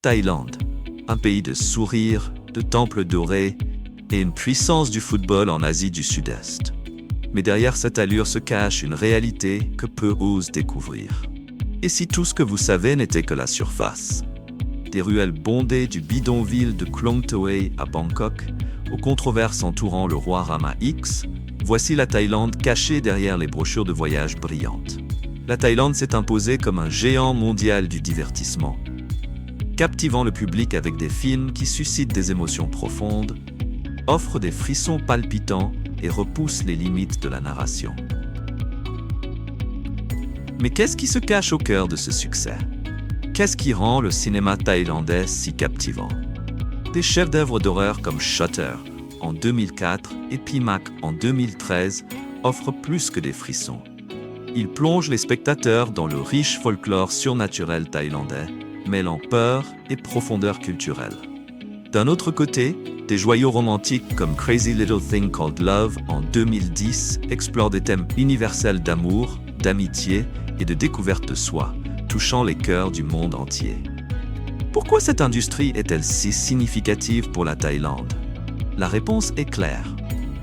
Thaïlande, un pays de sourires, de temples dorés et une puissance du football en Asie du Sud-Est. Mais derrière cette allure se cache une réalité que peu osent découvrir. Et si tout ce que vous savez n'était que la surface? Des ruelles bondées du bidonville de Klong Toei à Bangkok, aux controverses entourant le roi Rama X, voici la Thaïlande cachée derrière les brochures de voyage brillantes. La Thaïlande s'est imposée comme un géant mondial du divertissement, captivant le public avec des films qui suscitent des émotions profondes, offrent des frissons palpitants et repoussent les limites de la narration. Mais qu'est-ce qui se cache au cœur de ce succès? Qu'est-ce qui rend le cinéma thaïlandais si captivant? Des chefs-d'œuvre d'horreur comme Shutter en 2004 et Pimak en 2013 offrent plus que des frissons. Ils plongent les spectateurs dans le riche folklore surnaturel thaïlandais, mêlant peur et profondeur culturelle. D'un autre côté, des joyaux romantiques comme Crazy Little Thing Called Love en 2010 explorent des thèmes universels d'amour, d'amitié et de découverte de soi, touchant les cœurs du monde entier. Pourquoi cette industrie est-elle si significative pour la Thaïlande? La réponse est claire.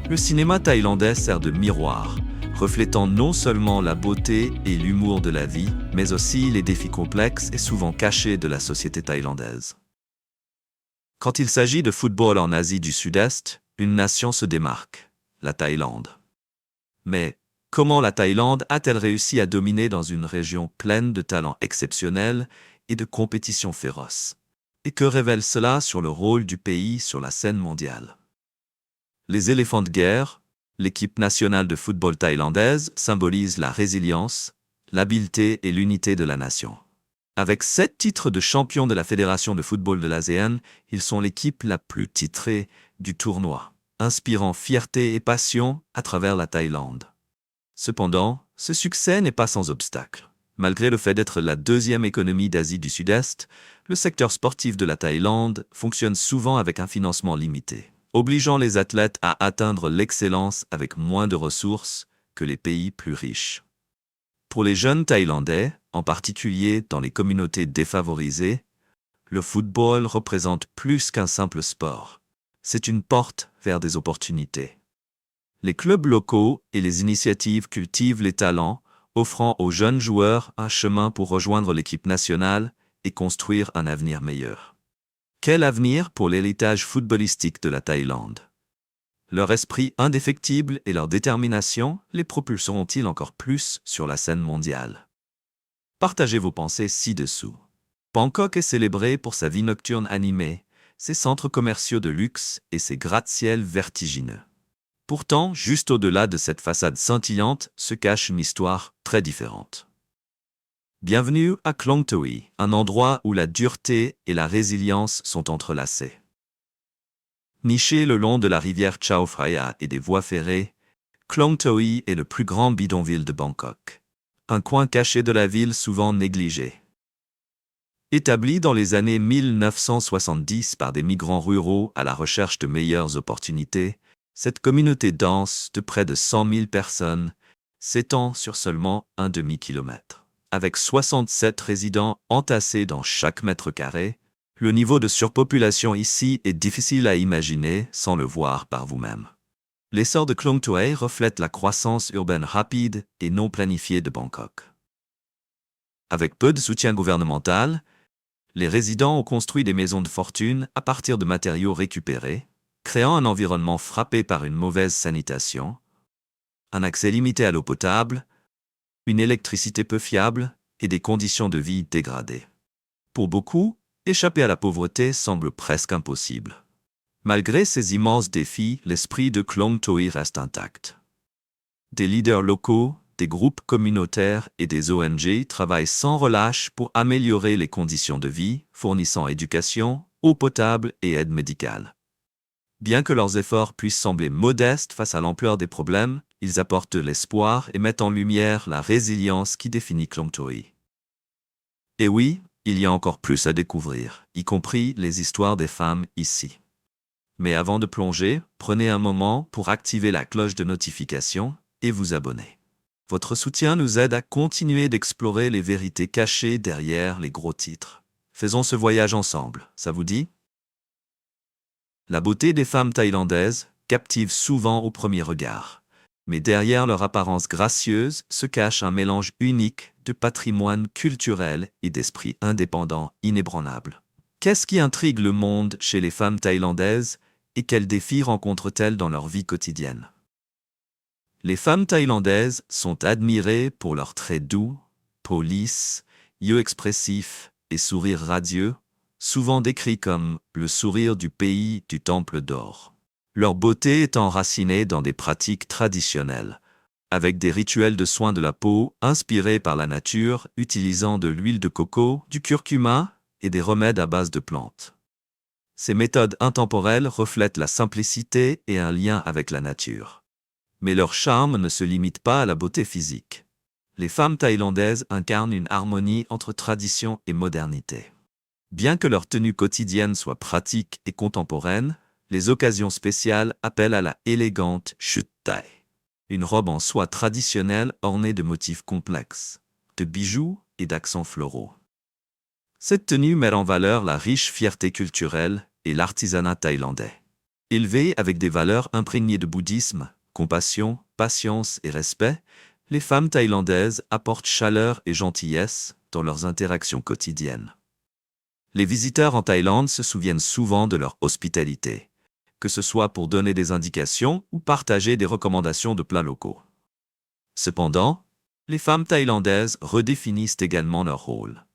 Le cinéma thaïlandais sert de miroir, reflétant non seulement la beauté et l'humour de la vie, mais aussi les défis complexes et souvent cachés de la société thaïlandaise. Quand il s'agit de football en Asie du Sud-Est, une nation se démarque, la Thaïlande. Mais comment la Thaïlande a-t-elle réussi à dominer dans une région pleine de talents exceptionnels et de compétitions féroces? Et que révèle cela sur le rôle du pays sur la scène mondiale? Les éléphants de guerre, l'équipe nationale de football thaïlandaise, symbolisent la résilience, l'habileté et l'unité de la nation. Avec 7 titres de champion de la Fédération de football de l'ASEAN, ils sont l'équipe la plus titrée du tournoi, inspirant fierté et passion à travers la Thaïlande. Cependant, ce succès n'est pas sans obstacle. Malgré le fait d'être la deuxième économie d'Asie du Sud-Est, le secteur sportif de la Thaïlande fonctionne souvent avec un financement limité, obligeant les athlètes à atteindre l'excellence avec moins de ressources que les pays plus riches. Pour les jeunes Thaïlandais, en particulier dans les communautés défavorisées, le football représente plus qu'un simple sport. C'est une porte vers des opportunités. Les clubs locaux et les initiatives cultivent les talents, offrant aux jeunes joueurs un chemin pour rejoindre l'équipe nationale et construire un avenir meilleur. Quel avenir pour l'héritage footballistique de la Thaïlande? Leur esprit indéfectible et leur détermination les propulseront-ils encore plus sur la scène mondiale? Partagez vos pensées ci-dessous. Bangkok est célébré pour sa vie nocturne animée, ses centres commerciaux de luxe et ses gratte-ciels vertigineux. Pourtant, juste au-delà de cette façade scintillante se cache une histoire très différente. Bienvenue à Klong Toei, un endroit où la dureté et la résilience sont entrelacées. Niché le long de la rivière Chao Phraya et des voies ferrées, Klong Toei est le plus grand bidonville de Bangkok. Un coin caché de la ville souvent négligé. Établi dans les années 1970 par des migrants ruraux à la recherche de meilleures opportunités, cette communauté dense de près de 100 000 personnes s'étend sur seulement un demi-kilomètre. Avec 67 résidents entassés dans chaque mètre carré, le niveau de surpopulation ici est difficile à imaginer sans le voir par vous-même. L'essor de Klong Toei reflète la croissance urbaine rapide et non planifiée de Bangkok. Avec peu de soutien gouvernemental, les résidents ont construit des maisons de fortune à partir de matériaux récupérés, créant un environnement frappé par une mauvaise sanitation, un accès limité à l'eau potable, une électricité peu fiable et des conditions de vie dégradées. Pour beaucoup, échapper à la pauvreté semble presque impossible. Malgré ces immenses défis, l'esprit de Klong Toei reste intact. Des leaders locaux, des groupes communautaires et des ONG travaillent sans relâche pour améliorer les conditions de vie, fournissant éducation, eau potable et aide médicale. Bien que leurs efforts puissent sembler modestes face à l'ampleur des problèmes, ils apportent de l'espoir et mettent en lumière la résilience qui définit Klong Toei. Et oui, il y a encore plus à découvrir, y compris les histoires des femmes ici. Mais avant de plonger, prenez un moment pour activer la cloche de notification et vous abonner. Votre soutien nous aide à continuer d'explorer les vérités cachées derrière les gros titres. Faisons ce voyage ensemble, ça vous dit? La beauté des femmes thaïlandaises captive souvent au premier regard. Mais derrière leur apparence gracieuse se cache un mélange unique de patrimoine culturel et d'esprit indépendant inébranlable. Qu'est-ce qui intrigue le monde chez les femmes thaïlandaises et quels défis rencontrent-elles dans leur vie quotidienne? Les femmes thaïlandaises sont admirées pour leurs traits doux, peau lisse, yeux expressifs et sourire radieux, souvent décrits comme le sourire du pays du temple d'or. Leur beauté est enracinée dans des pratiques traditionnelles, avec des rituels de soins de la peau inspirés par la nature, utilisant de l'huile de coco, du curcuma et des remèdes à base de plantes. Ces méthodes intemporelles reflètent la simplicité et un lien avec la nature. Mais leur charme ne se limite pas à la beauté physique. Les femmes thaïlandaises incarnent une harmonie entre tradition et modernité. Bien que leur tenue quotidienne soit pratique et contemporaine, les occasions spéciales appellent à la élégante chute thaï. Une robe en soie traditionnelle ornée de motifs complexes, de bijoux et d'accents floraux. Cette tenue met en valeur la riche fierté culturelle et l'artisanat thaïlandais. Élevées avec des valeurs imprégnées de bouddhisme, compassion, patience et respect, les femmes thaïlandaises apportent chaleur et gentillesse dans leurs interactions quotidiennes. Les visiteurs en Thaïlande se souviennent souvent de leur hospitalité, que ce soit pour donner des indications ou partager des recommandations de plats locaux. Cependant, les femmes thaïlandaises redéfinissent également leur rôle.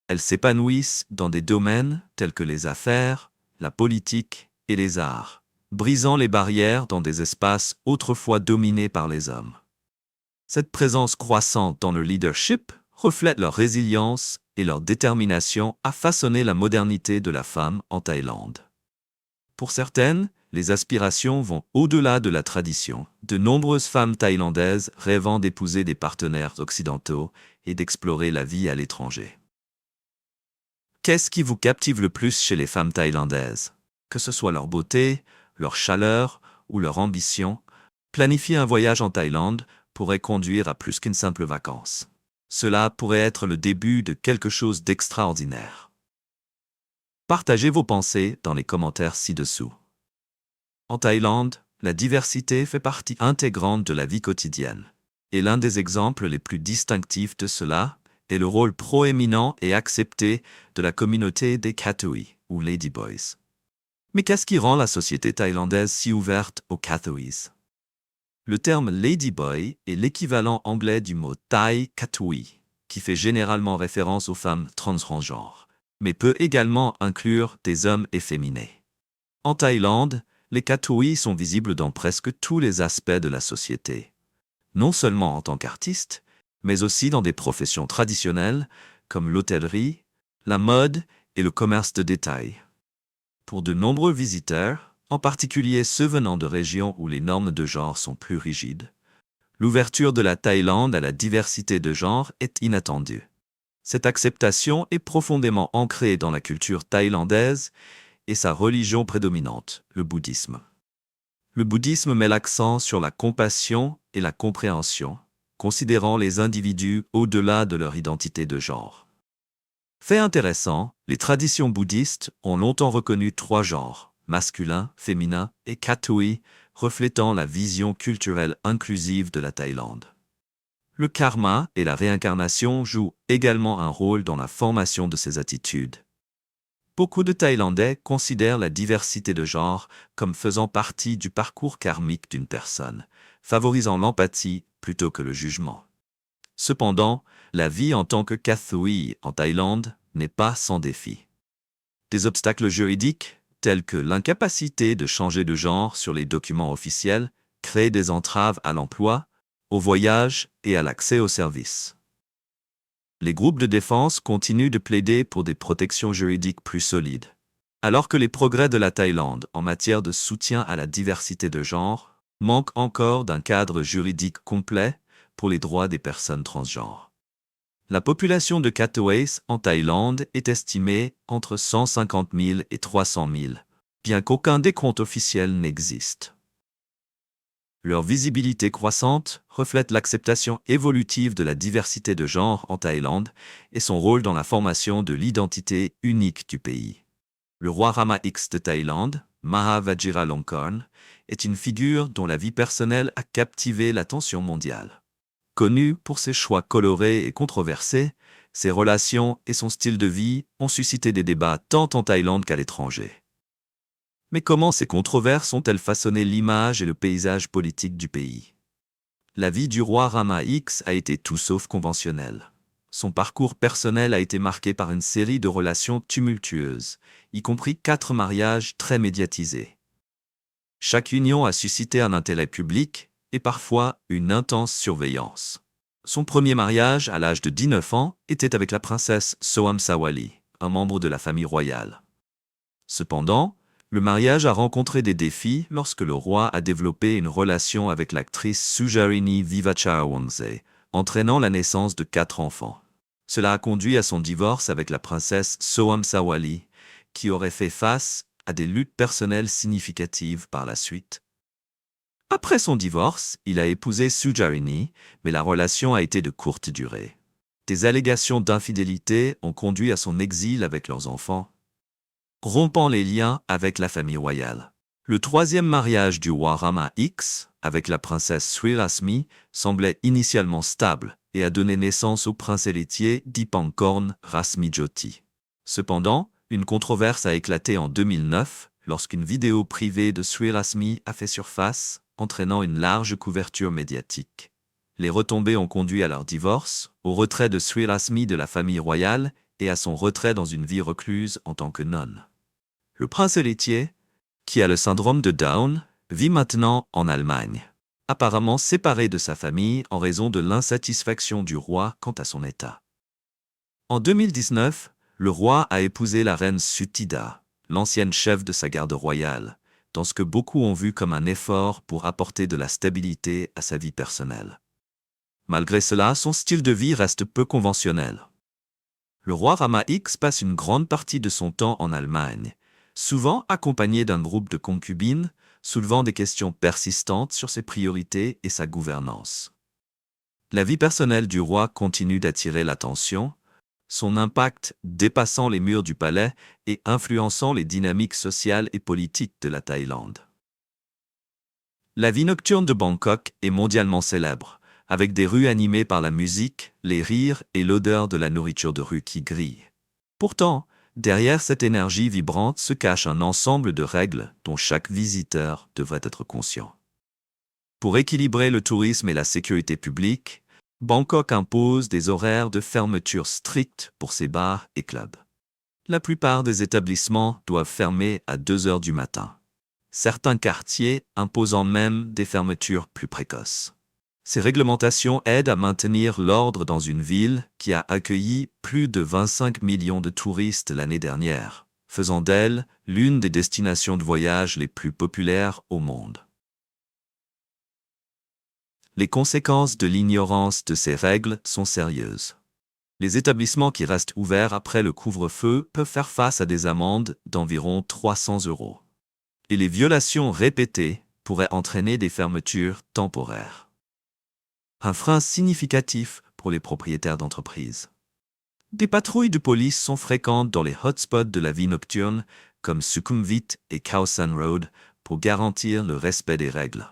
Elles s'épanouissent dans des domaines tels que les affaires, la politique et les arts, brisant les barrières dans des espaces autrefois dominés par les hommes. Cette présence croissante dans le leadership reflète leur résilience et leur détermination à façonner la modernité de la femme en Thaïlande. Pour certaines, les aspirations vont au-delà de la tradition. De nombreuses femmes thaïlandaises rêvant d'épouser des partenaires occidentaux et d'explorer la vie à l'étranger. Qu'est-ce qui vous captive le plus chez les femmes thaïlandaises? Que ce soit leur beauté, leur chaleur ou leur ambition, planifier un voyage en Thaïlande pourrait conduire à plus qu'une simple vacance. Cela pourrait être le début de quelque chose d'extraordinaire. Partagez vos pensées dans les commentaires ci-dessous. En Thaïlande, la diversité fait partie intégrante de la vie quotidienne. Et l'un des exemples les plus distinctifs de cela est le rôle proéminent et accepté de la communauté des Kathoey, ou Ladyboys. Mais qu'est-ce qui rend la société thaïlandaise si ouverte aux Kathoeys? Le terme Ladyboy est l'équivalent anglais du mot Thai Kathoey, qui fait généralement référence aux femmes transgenres, mais peut également inclure des hommes efféminés. En Thaïlande, les Kathoey sont visibles dans presque tous les aspects de la société, non seulement en tant qu'artistes, mais aussi dans des professions traditionnelles comme l'hôtellerie, la mode et le commerce de détail. Pour de nombreux visiteurs, en particulier ceux venant de régions où les normes de genre sont plus rigides, l'ouverture de la Thaïlande à la diversité de genre est inattendue. Cette acceptation est profondément ancrée dans la culture thaïlandaise et sa religion prédominante, le bouddhisme. Le bouddhisme met l'accent sur la compassion et la compréhension, considérant les individus au-delà de leur identité de genre. Fait intéressant, les traditions bouddhistes ont longtemps reconnu 3 genres, masculin, féminin et Kathoey, reflétant la vision culturelle inclusive de la Thaïlande. Le karma et la réincarnation jouent également un rôle dans la formation de ces attitudes. Beaucoup de Thaïlandais considèrent la diversité de genre comme faisant partie du parcours karmique d'une personne, favorisant l'empathie plutôt que le jugement. Cependant, la vie en tant que Kathoey en Thaïlande n'est pas sans défi. Des obstacles juridiques, tels que l'incapacité de changer de genre sur les documents officiels, créent des entraves à l'emploi, au voyage et à l'accès aux services. Les groupes de défense continuent de plaider pour des protections juridiques plus solides. Alors que les progrès de la Thaïlande en matière de soutien à la diversité de genre manquent encore d'un cadre juridique complet pour les droits des personnes transgenres. La population de Kathoeys en Thaïlande est estimée entre 150 000 et 300 000, bien qu'aucun décompte officiel n'existe. Leur visibilité croissante reflète l'acceptation évolutive de la diversité de genre en Thaïlande et son rôle dans la formation de l'identité unique du pays. Le roi Rama X de Thaïlande, Maha Vajiralongkorn, est une figure dont la vie personnelle a captivé l'attention mondiale. Connu pour ses choix colorés et controversés, ses relations et son style de vie ont suscité des débats tant en Thaïlande qu'à l'étranger. Mais comment ces controverses ont-elles façonné l'image et le paysage politique du pays? La vie du roi Rama X a été tout sauf conventionnelle. Son parcours personnel a été marqué par une série de relations tumultueuses, y compris 4 mariages très médiatisés. Chaque union a suscité un intérêt public et parfois une intense surveillance. Son premier mariage, à l'âge de 19 ans, était avec la princesse Soham Sawali, un membre de la famille royale. Cependant, le mariage a rencontré des défis lorsque le roi a développé une relation avec l'actrice Sujarini Vivacharawongse, entraînant la naissance de 4 enfants. Cela a conduit à son divorce avec la princesse Soham Sawali, qui aurait fait face à des luttes personnelles significatives par la suite. Après son divorce, il a épousé Sujarini, mais la relation a été de courte durée. Des allégations d'infidélité ont conduit à son exil avec leurs enfants, rompant les liens avec la famille royale. Le troisième mariage du roi Rama X, avec la princesse Sri Rasmi, semblait initialement stable et a donné naissance au prince héritier Dipankorn Rasmijoti. Cependant, une controverse a éclaté en 2009 lorsqu'une vidéo privée de Sri Rasmi a fait surface, entraînant une large couverture médiatique. Les retombées ont conduit à leur divorce, au retrait de Sri Rasmi de la famille royale et à son retrait dans une vie recluse en tant que nonne. Le prince héritier, qui a le syndrome de Down, vit maintenant en Allemagne, apparemment séparé de sa famille en raison de l'insatisfaction du roi quant à son état. En 2019, le roi a épousé la reine Suthida, l'ancienne chef de sa garde royale, dans ce que beaucoup ont vu comme un effort pour apporter de la stabilité à sa vie personnelle. Malgré cela, son style de vie reste peu conventionnel. Le roi Rama X passe une grande partie de son temps en Allemagne, souvent accompagné d'un groupe de concubines, soulevant des questions persistantes sur ses priorités et sa gouvernance. La vie personnelle du roi continue d'attirer l'attention, son impact dépassant les murs du palais et influençant les dynamiques sociales et politiques de la Thaïlande. La vie nocturne de Bangkok est mondialement célèbre, avec des rues animées par la musique, les rires et l'odeur de la nourriture de rue qui grille. Pourtant, derrière cette énergie vibrante se cache un ensemble de règles dont chaque visiteur devrait être conscient. Pour équilibrer le tourisme et la sécurité publique, Bangkok impose des horaires de fermeture stricts pour ses bars et clubs. La plupart des établissements doivent fermer à 2 heures du matin. Certains quartiers imposant même des fermetures plus précoces. Ces réglementations aident à maintenir l'ordre dans une ville qui a accueilli plus de 25 millions de touristes l'année dernière, faisant d'elle l'une des destinations de voyage les plus populaires au monde. Les conséquences de l'ignorance de ces règles sont sérieuses. Les établissements qui restent ouverts après le couvre-feu peuvent faire face à des amendes d'environ 300 €. Et les violations répétées pourraient entraîner des fermetures temporaires. Un frein significatif pour les propriétaires d'entreprises. Des patrouilles de police sont fréquentes dans les hotspots de la vie nocturne, comme Sukhumvit et Khao San Road, pour garantir le respect des règles.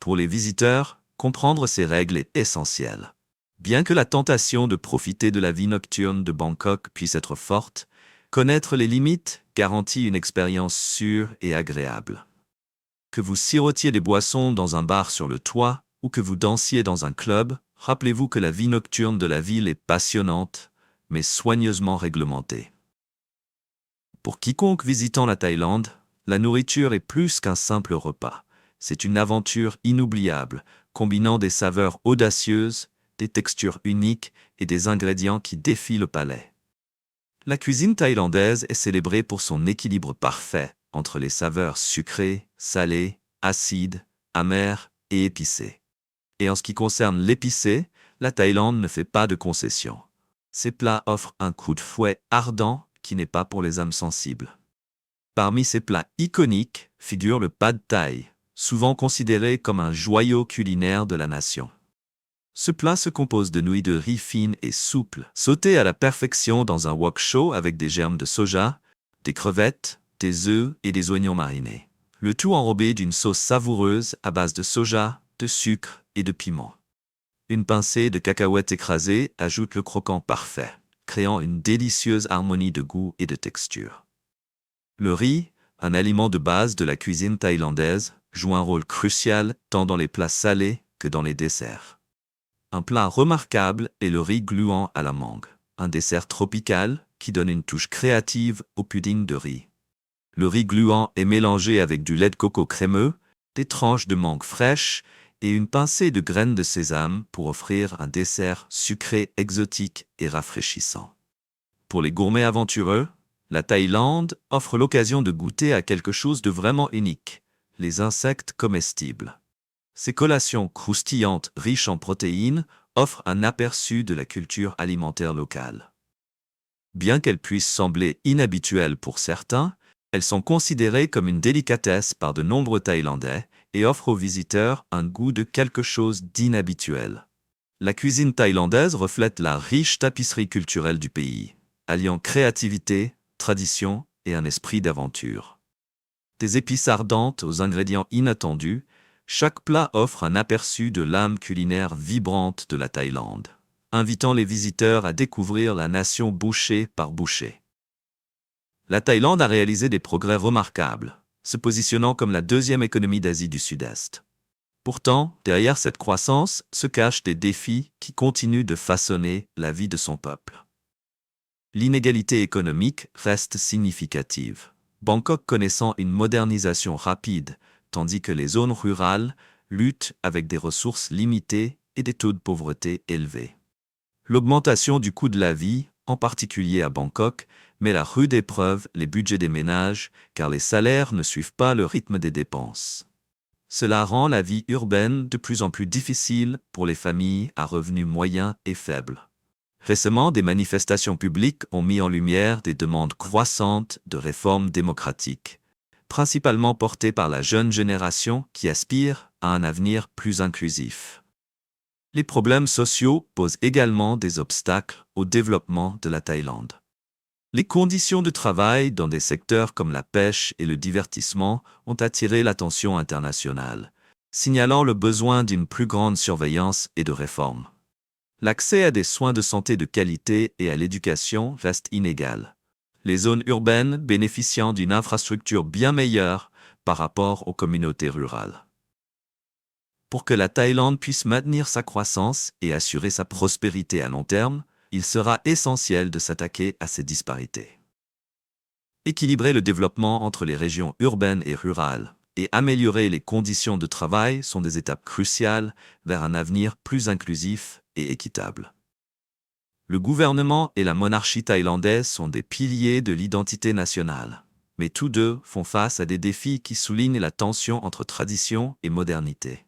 Pour les visiteurs, comprendre ces règles est essentiel. Bien que la tentation de profiter de la vie nocturne de Bangkok puisse être forte, connaître les limites garantit une expérience sûre et agréable. Que vous sirotiez des boissons dans un bar sur le toit ou que vous dansiez dans un club, rappelez-vous que la vie nocturne de la ville est passionnante, mais soigneusement réglementée. Pour quiconque visitant la Thaïlande, la nourriture est plus qu'un simple repas. C'est une aventure inoubliable, combinant des saveurs audacieuses, des textures uniques et des ingrédients qui défient le palais. La cuisine thaïlandaise est célébrée pour son équilibre parfait entre les saveurs sucrées, salées, acides, amères et épicées. Et en ce qui concerne l'épicé, la Thaïlande ne fait pas de concessions. Ces plats offrent un coup de fouet ardent qui n'est pas pour les âmes sensibles. Parmi ces plats iconiques figure le pad thai, souvent considéré comme un joyau culinaire de la nation. Ce plat se compose de nouilles de riz fines et souples, sautées à la perfection dans un wok chaud avec des germes de soja, des crevettes, des œufs et des oignons marinés. Le tout enrobé d'une sauce savoureuse à base de soja, de sucre et de piment. Une pincée de cacahuètes écrasées ajoute le croquant parfait, créant une délicieuse harmonie de goût et de texture. Le riz, un aliment de base de la cuisine thaïlandaise, joue un rôle crucial tant dans les plats salés que dans les desserts. Un plat remarquable est le riz gluant à la mangue, un dessert tropical qui donne une touche créative au pudding de riz. Le riz gluant est mélangé avec du lait de coco crémeux, des tranches de mangue fraîches et une pincée de graines de sésame pour offrir un dessert sucré, exotique et rafraîchissant. Pour les gourmets aventureux, la Thaïlande offre l'occasion de goûter à quelque chose de vraiment unique, les insectes comestibles. Ces collations croustillantes, riches en protéines, offrent un aperçu de la culture alimentaire locale. Bien qu'elles puissent sembler inhabituelles pour certains, elles sont considérées comme une délicatesse par de nombreux Thaïlandais et offrent aux visiteurs un goût de quelque chose d'inhabituel. La cuisine thaïlandaise reflète la riche tapisserie culturelle du pays, alliant créativité, tradition et un esprit d'aventure. Des épices ardentes aux ingrédients inattendus, chaque plat offre un aperçu de l'âme culinaire vibrante de la Thaïlande, invitant les visiteurs à découvrir la nation bouchée par bouchée. La Thaïlande a réalisé des progrès remarquables, se positionnant comme la deuxième économie d'Asie du Sud-Est. Pourtant, derrière cette croissance se cachent des défis qui continuent de façonner la vie de son peuple. L'inégalité économique reste significative, Bangkok connaissant une modernisation rapide, tandis que les zones rurales luttent avec des ressources limitées et des taux de pauvreté élevés. L'augmentation du coût de la vie, en particulier à Bangkok, met à rude épreuve les budgets des ménages car les salaires ne suivent pas le rythme des dépenses. Cela rend la vie urbaine de plus en plus difficile pour les familles à revenus moyens et faibles. Récemment, des manifestations publiques ont mis en lumière des demandes croissantes de réformes démocratiques, principalement portées par la jeune génération qui aspire à un avenir plus inclusif. Les problèmes sociaux posent également des obstacles au développement de la Thaïlande. Les conditions de travail dans des secteurs comme la pêche et le divertissement ont attiré l'attention internationale, signalant le besoin d'une plus grande surveillance et de réformes. L'accès à des soins de santé de qualité et à l'éducation reste inégal, les zones urbaines bénéficiant d'une infrastructure bien meilleure par rapport aux communautés rurales. Pour que la Thaïlande puisse maintenir sa croissance et assurer sa prospérité à long terme, il sera essentiel de s'attaquer à ces disparités. Équilibrer le développement entre les régions urbaines et rurales et améliorer les conditions de travail sont des étapes cruciales vers un avenir plus inclusif et équitable. Le gouvernement et la monarchie thaïlandaise sont des piliers de l'identité nationale, mais tous deux font face à des défis qui soulignent la tension entre tradition et modernité.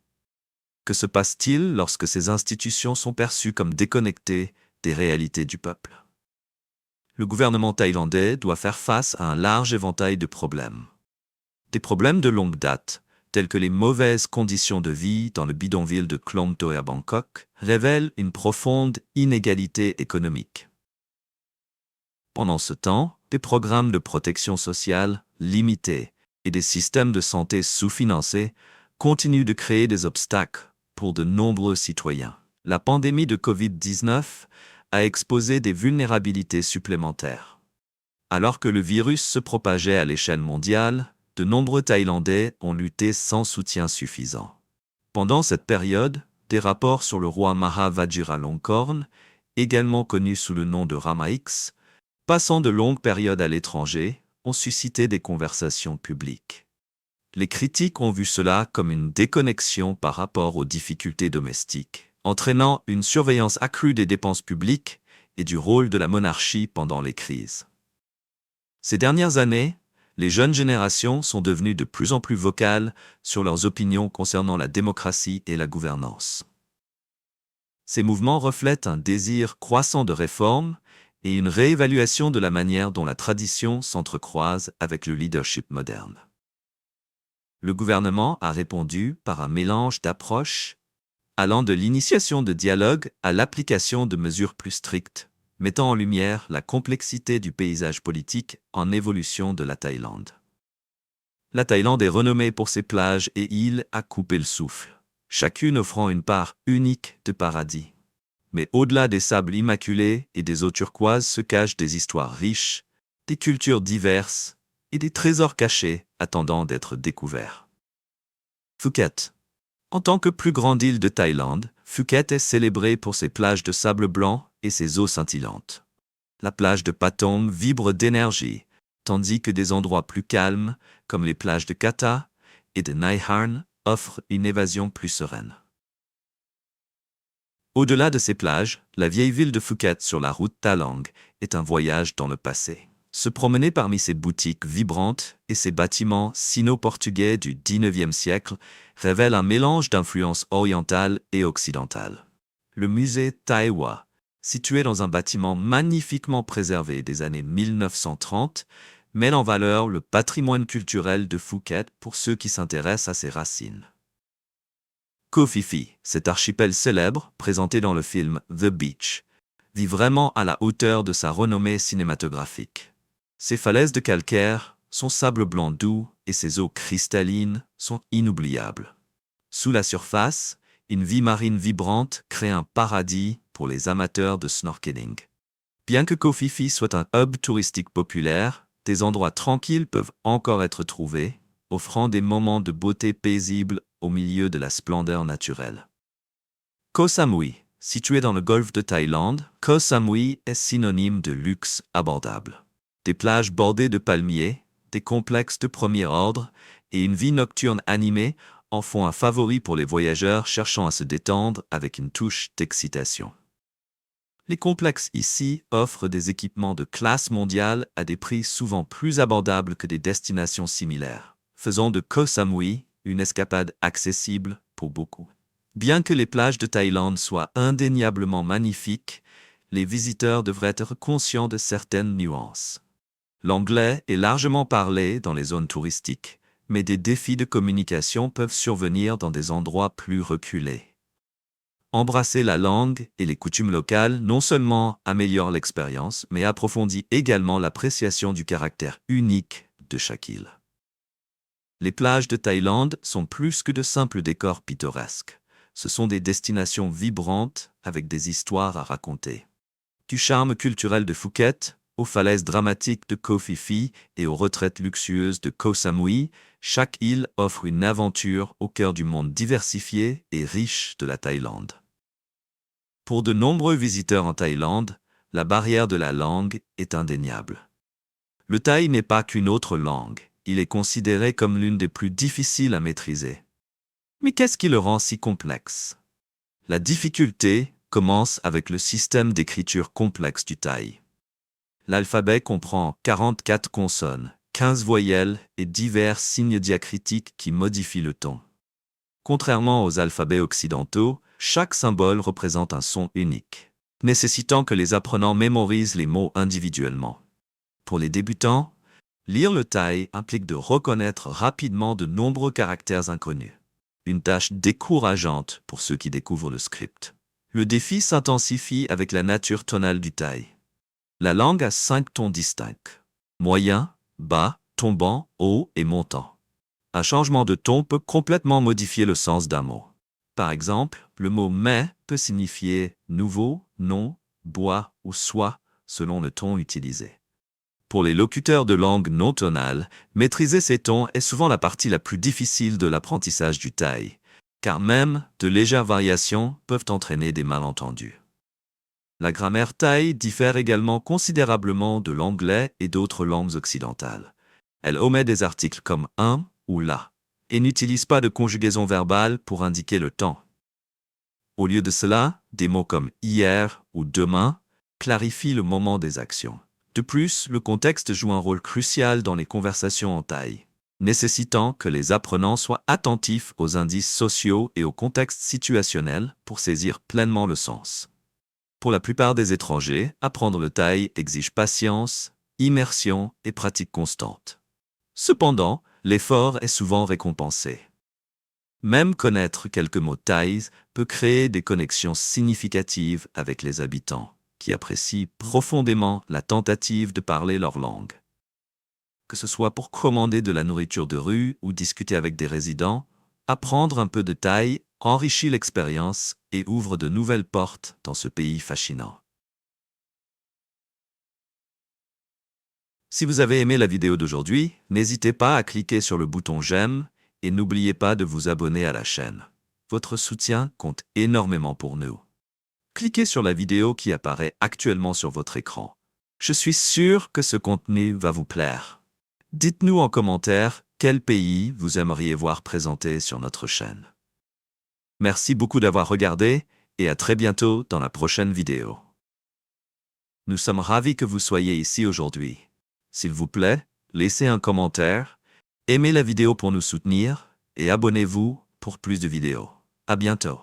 Que se passe-t-il lorsque ces institutions sont perçues comme déconnectées des réalités du peuple? Le gouvernement thaïlandais doit faire face à un large éventail de problèmes. Des problèmes de longue date, tels que les mauvaises conditions de vie dans le bidonville de Klong Toei à Bangkok, révèlent une profonde inégalité économique. Pendant ce temps, des programmes de protection sociale limités et des systèmes de santé sous-financés continuent de créer des obstacles pour de nombreux citoyens. La pandémie de Covid-19 a exposé des vulnérabilités supplémentaires. Alors que le virus se propageait à l'échelle mondiale, de nombreux Thaïlandais ont lutté sans soutien suffisant. Pendant cette période, des rapports sur le roi Maha Vajiralongkorn, également connu sous le nom de Rama X, passant de longues périodes à l'étranger, ont suscité des conversations publiques. Les critiques ont vu cela comme une déconnexion par rapport aux difficultés domestiques, entraînant une surveillance accrue des dépenses publiques et du rôle de la monarchie pendant les crises. Ces dernières années, les jeunes générations sont devenues de plus en plus vocales sur leurs opinions concernant la démocratie et la gouvernance. Ces mouvements reflètent un désir croissant de réforme et une réévaluation de la manière dont la tradition s'entrecroise avec le leadership moderne. Le gouvernement a répondu par un mélange d'approches allant de l'initiation de dialogue à l'application de mesures plus strictes, mettant en lumière la complexité du paysage politique en évolution de la Thaïlande. La Thaïlande est renommée pour ses plages et îles à couper le souffle, chacune offrant une part unique de paradis. Mais au-delà des sables immaculés et des eaux turquoises se cachent des histoires riches, des cultures diverses et des trésors cachés attendant d'être découverts. Phuket. En tant que plus grande île de Thaïlande, Phuket est célébrée pour ses plages de sable blanc et ses eaux scintillantes. La plage de Patong vibre d'énergie, tandis que des endroits plus calmes, comme les plages de Kata et de Nai Harn, offrent une évasion plus sereine. Au-delà de ces plages, la vieille ville de Phuket sur la route Ta Lang est un voyage dans le passé. Se promener parmi ses boutiques vibrantes et ses bâtiments sino-portugais du XIXe siècle révèle un mélange d'influences orientales et occidentales. Le musée Tai Hwa, situé dans un bâtiment magnifiquement préservé des années 1930, met en valeur le patrimoine culturel de Phuket pour ceux qui s'intéressent à ses racines. Koh Phi Phi, cet archipel célèbre, présenté dans le film The Beach, vit vraiment à la hauteur de sa renommée cinématographique. Ses falaises de calcaire, son sable blanc doux et ses eaux cristallines sont inoubliables. Sous la surface, une vie marine vibrante crée un paradis pour les amateurs de snorkeling. Bien que Koh Phi Phi soit un hub touristique populaire, des endroits tranquilles peuvent encore être trouvés, offrant des moments de beauté paisible au milieu de la splendeur naturelle. Koh Samui, situé dans le golfe de Thaïlande, Koh Samui est synonyme de luxe abordable. Des plages bordées de palmiers, des complexes de premier ordre et une vie nocturne animée en font un favori pour les voyageurs cherchant à se détendre avec une touche d'excitation. Les complexes ici offrent des équipements de classe mondiale à des prix souvent plus abordables que des destinations similaires, faisant de Koh Samui une escapade accessible pour beaucoup. Bien que les plages de Thaïlande soient indéniablement magnifiques, les visiteurs devraient être conscients de certaines nuances. L'anglais est largement parlé dans les zones touristiques, mais des défis de communication peuvent survenir dans des endroits plus reculés. Embrasser la langue et les coutumes locales non seulement améliore l'expérience, mais approfondit également l'appréciation du caractère unique de chaque île. Les plages de Thaïlande sont plus que de simples décors pittoresques. Ce sont des destinations vibrantes avec des histoires à raconter. Du charme culturel de Phuket aux falaises dramatiques de Koh Phi Phi et aux retraites luxueuses de Koh Samui, chaque île offre une aventure au cœur du monde diversifié et riche de la Thaïlande. Pour de nombreux visiteurs en Thaïlande, la barrière de la langue est indéniable. Le thaï n'est pas qu'une autre langue, il est considéré comme l'une des plus difficiles à maîtriser. Mais qu'est-ce qui le rend si complexe? La difficulté commence avec le système d'écriture complexe du thaï. L'alphabet comprend 44 consonnes, 15 voyelles et divers signes diacritiques qui modifient le ton. Contrairement aux alphabets occidentaux, chaque symbole représente un son unique, nécessitant que les apprenants mémorisent les mots individuellement. Pour les débutants, lire le thaï implique de reconnaître rapidement de nombreux caractères inconnus. Une tâche décourageante pour ceux qui découvrent le script. Le défi s'intensifie avec la nature tonale du thaï. La langue a 5 tons distincts: moyen, bas, tombant, haut et montant. Un changement de ton peut complètement modifier le sens d'un mot. Par exemple, le mot « mais » peut signifier « nouveau »,« non »,« bois » ou « soit » selon le ton utilisé. Pour les locuteurs de langue non tonale, maîtriser ces tons est souvent la partie la plus difficile de l'apprentissage du thaï, car même de légères variations peuvent entraîner des malentendus. La grammaire thaï diffère également considérablement de l'anglais et d'autres langues occidentales. Elle omet des articles comme « un » ou « la » et n'utilise pas de conjugaison verbale pour indiquer le temps. Au lieu de cela, des mots comme « hier » ou « demain » clarifient le moment des actions. De plus, le contexte joue un rôle crucial dans les conversations en thaï, nécessitant que les apprenants soient attentifs aux indices sociaux et au contexte situationnel pour saisir pleinement le sens. Pour la plupart des étrangers, apprendre le thaï exige patience, immersion et pratique constante. Cependant, l'effort est souvent récompensé. Même connaître quelques mots thaïs peut créer des connexions significatives avec les habitants, qui apprécient profondément la tentative de parler leur langue. Que ce soit pour commander de la nourriture de rue ou discuter avec des résidents, apprendre un peu de thaï enrichit l'expérience et ouvre de nouvelles portes dans ce pays fascinant. Si vous avez aimé la vidéo d'aujourd'hui, n'hésitez pas à cliquer sur le bouton j'aime et n'oubliez pas de vous abonner à la chaîne. Votre soutien compte énormément pour nous. Cliquez sur la vidéo qui apparaît actuellement sur votre écran. Je suis sûr que ce contenu va vous plaire. Dites-nous en commentaire quel pays vous aimeriez voir présenté sur notre chaîne. Merci beaucoup d'avoir regardé et à très bientôt dans la prochaine vidéo. Nous sommes ravis que vous soyez ici aujourd'hui. S'il vous plaît, laissez un commentaire, aimez la vidéo pour nous soutenir et abonnez-vous pour plus de vidéos. À bientôt.